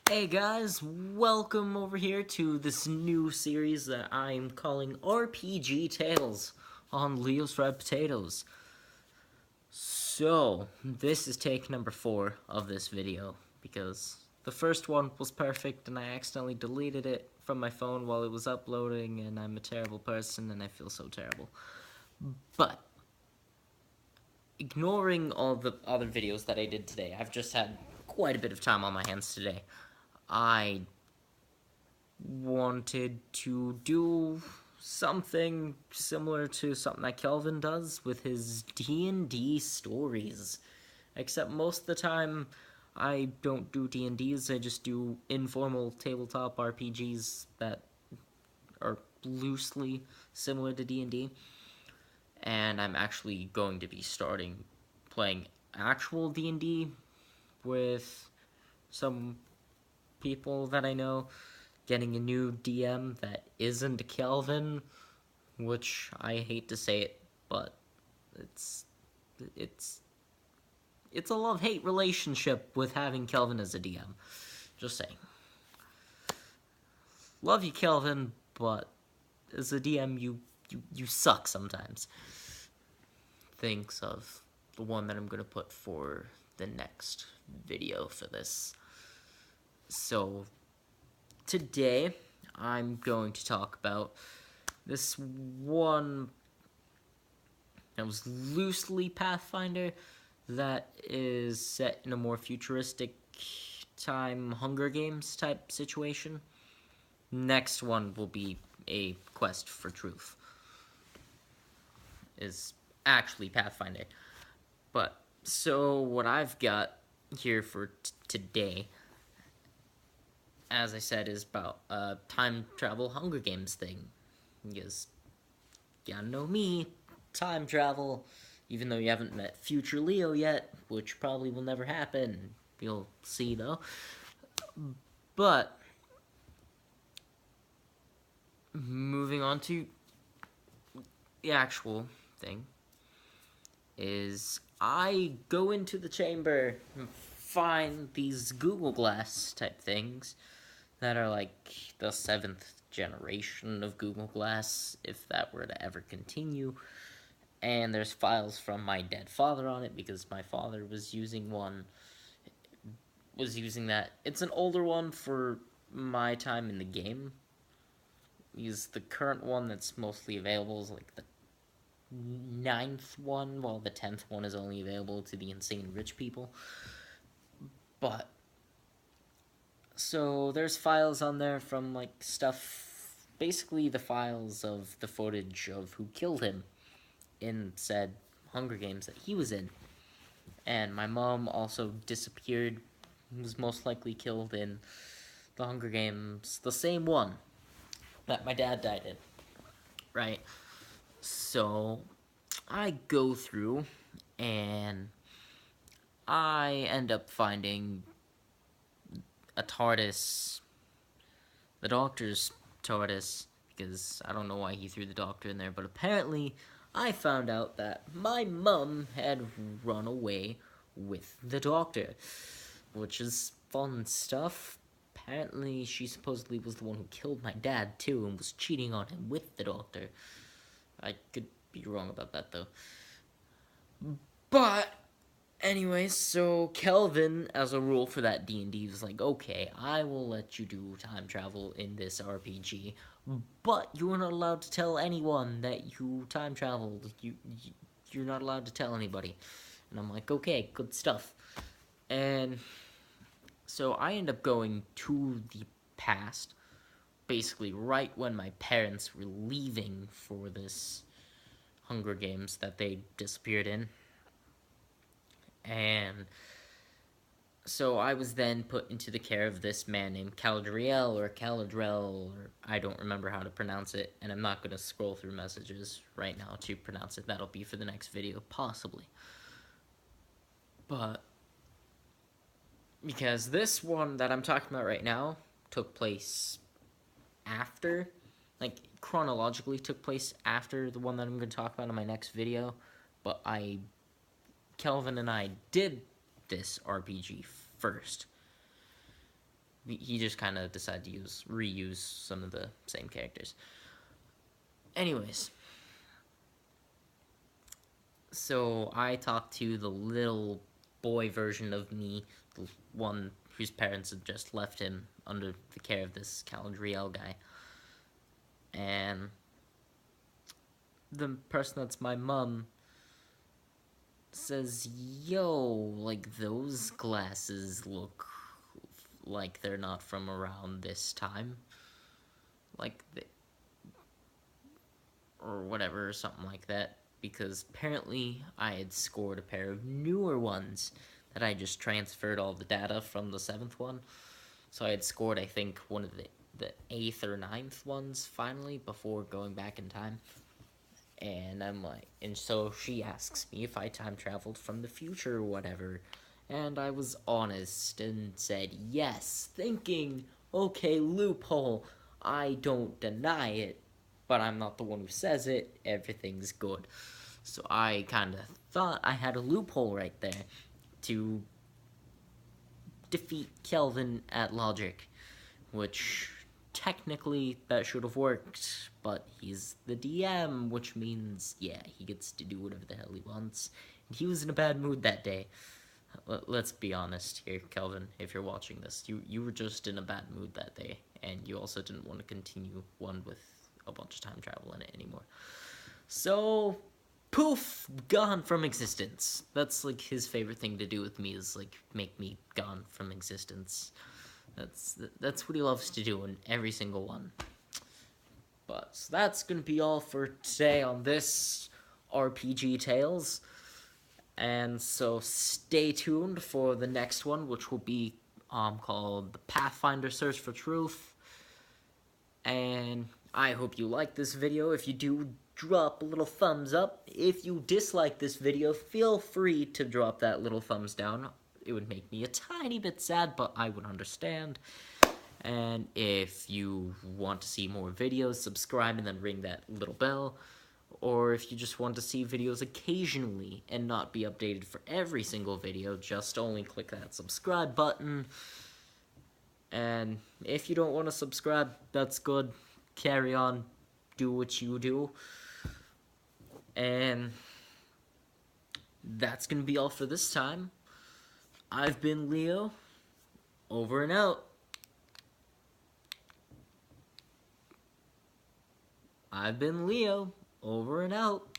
Hey guys, welcome over here to this new series that I'm calling RPG Tales on Leo's Red Potatoes. So, this is take number 4 of this video because the first one was perfect and I accidentally deleted it from my phone while it was uploading, and I'm a terrible person and I feel so terrible. But, ignoring all the other videos that I did today, I've just had quite a bit of time on my hands today. I wanted to do something similar to something that Kelvin does with his D&D stories. Except most of the time, I don't do D&Ds, I just do informal tabletop RPGs that are loosely similar to D&D. And I'm actually going to be starting playing actual D&D with some people that I know, getting a new DM that isn't Kelvin, which I hate to say it, but it's it's it's a love-hate relationship with having Kelvin as a DM. Just saying. Love you, Kelvin, but as a DM, you suck sometimes. Thinks of the one that I'm gonna put for the next video for this. So today I'm going to talk about this one that was loosely Pathfinder that is set in a more futuristic time Hunger Games type situation. Next one will be a quest for truth. Is actually Pathfinder. But so what I've got here for today, as I said, is about a time travel Hunger Games thing. Because you gotta know me, time travel, even though you haven't met future Leo yet, which probably will never happen. You'll see though. But moving on to the actual thing is I go into the chamber and find these Google Glass type things that are like the 7th generation of Google Glass, if that were to ever continue. And there's files from my dead father on it because my father was using that. It's an older one for my time in the game. Because the current one that's mostly available is like the 9th one, while the 10th one is only available to the insane rich people. But so there's files on there from like stuff, basically the files of the footage of who killed him in said Hunger Games that he was in. And my mom also disappeared, was most likely killed in the Hunger Games, the same one that my dad died in, right? So I go through and I end up finding a TARDIS, the Doctor's TARDIS, because I don't know why he threw the Doctor in there, but apparently I found out that my mum had run away with the Doctor, which is fun stuff. Apparently, she supposedly was the one who killed my dad, too, and was cheating on him with the Doctor. I could be wrong about that, though. But, anyways, so Kelvin, as a rule for that D&D, was like, okay, I will let you do time travel in this RPG, but you are not allowed to tell anyone that you time traveled. You're not allowed to tell anybody. And I'm like, okay, good stuff. And so I end up going to the past, basically right when my parents were leaving for this Hunger Games that they disappeared in. And so I was then put into the care of this man named Caladriel, or Caladrel, or I don't remember how to pronounce it, and I'm not going to scroll through messages right now to pronounce it. That'll be for the next video, possibly. But because this one that I'm talking about right now took place after, like chronologically took place after the one that I'm going to talk about in my next video, but Kelvin and I did this RPG first. he just kind of decided to reuse some of the same characters. Anyways, so I talked to the little boy version of me, the one whose parents had just left him under the care of this Calandriel guy. And the person that's my mom says, yo, like, those glasses look like they're not from around this time. Like, or whatever, or something like that. Because apparently I had scored a pair of newer ones that I just transferred all the data from the 7th one. So I had scored, I think, one of the 8th or 9th ones finally before going back in time. And I'm like, and so she asks me if I time traveled from the future or whatever. And I was honest and said yes, thinking, okay, loophole. I don't deny it, but I'm not the one who says it. Everything's good. So I kind of thought I had a loophole right there to defeat Kelvin at logic, which technically that should have worked, but he's the DM, which means, yeah, he gets to do whatever the hell he wants. And he was in a bad mood that day. Let's be honest here, Kelvin, if you're watching this. You were just in a bad mood that day, and you also didn't want to continue one with a bunch of time travel in it anymore. So, poof, gone from existence. That's, like, his favorite thing to do with me is, like, make me gone from existence. That's what he loves to do in every single one. But so that's gonna be all for today on this RPG Tales. And so stay tuned for the next one, which will be called The Pathfinder Search for Truth. And I hope you like this video. If you do, drop a little thumbs up. If you dislike this video, feel free to drop that little thumbs down. It would make me a tiny bit sad, but I would understand. And if you want to see more videos, subscribe and then ring that little bell. Or if you just want to see videos occasionally and not be updated for every single video, just only click that subscribe button. And if you don't want to subscribe, that's good. Carry on. Do what you do. And that's going to be all for this time. I've been Leo. Over and out. I've been Leo. Over and out.